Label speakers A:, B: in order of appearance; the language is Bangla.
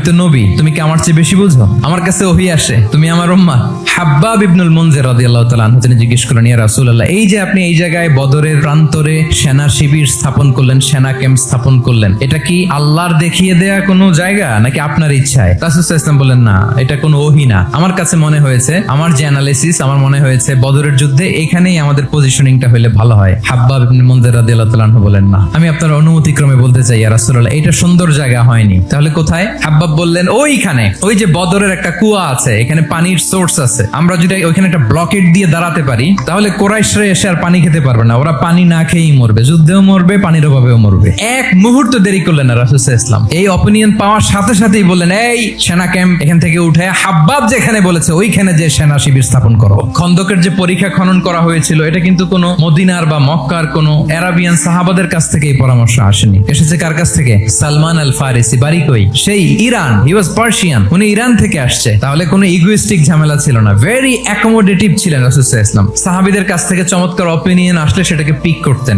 A: তো নবী, তুমি কি আমার চেয়ে বেশি বুঝো? আমার কাছে ওহী আসে, তুমি আমার উম্মাহ। হাব্বাব ইবনুল মুনজির রাদিয়াল্লাহু তাআলা আনহু তিনি জিজ্ঞেস করলেন, ইয়া রাসূলুল্লাহ, এই যে আপনি এই জায়গায় বদরের প্রান্তরে সেনা শিবির স্থাপন করলেন, সেনা ক্যাম্প স্থাপন করলেন, এটা কি আল্লাহর দেখিয়ে দেয়া কোনো জায়গা নাকি আপনার ইচ্ছায়? রাসূল সাল্লাল্লাহু আলাইহি ওয়াসাল্লাম বললেন, না, এটা কোনো ওহী না। আমার কাছে মনে হয়েছে, আমার যে অ্যানালিসিস, আমার মনে হয়েছে বদরের যুদ্ধে এখানেই আমাদের পজিশনিংটা হইলে ভালো হয়। হাব্বাব ইবনুল মুনজির রাদিয়াল্লাহু তাআলা আনহু বলেন, না, আমি আপনার অনুমতি ক্রমে বলতে চাই ইয়া রাসূলুল্লাহ, এটা সুন্দর জায়গা হয়নি। তাহলে কোথায়? হাব্বাব বললেন, ওইখানে, ওই যে বদরের একটা কুয়া আছে, এখানে পানির সোর্স আছে, আমরা যদি ওইখানে একটা ব্লকেট দিয়ে দাঁড়াতে পারি তাহলে কুরাইশরা এসে আর পানি খেতে পারবে না, ওরা পানি না খেয়েই মরবে, যুদ্ধেও মরবে, পানির অভাবেও মরবে। এক মুহূর্ত দেরি করলেন না রাসূল সাল্লাল্লাহু আলাইহি ওয়াসাল্লাম, এই অপিনিয়ন পাওয়ার সাথে সাথেই বললেন, এই সেনা ক্যাম্প এখান থেকে উঠে হাব্বাব যেখানে বলেছে ওইখানে যে সেনা শিবির স্থাপন করো। খন্দকের যে পরীক্ষা খনন করা হয়েছিল, এটা কিন্তু কোনো মদিনার বা মক্কার কোনো আরাবিয়ান সাহাবাদের কাছ থেকে এই পরামর্শ আসেনি, এসেছে কার কাছ থেকে? সালমান আল ফারিসি, বাড়ি কই? সেই ইরান, হি ওয়াজ পার্সিয়ান, উনি ইরান থেকে আসছে। তাহলে কোনো ইগোইস্টিক ঝামেলা ছিল না, ভেরি অ্যাকোমোডেটিভ ছিলেন রাসূল সাল্লাল্লাহু আলাইহি ওয়াসাল্লাম। সাহাবীদের কাছ থেকে চমৎকার অপিনিয়ন আসলে সেটাকে পিক করতেন।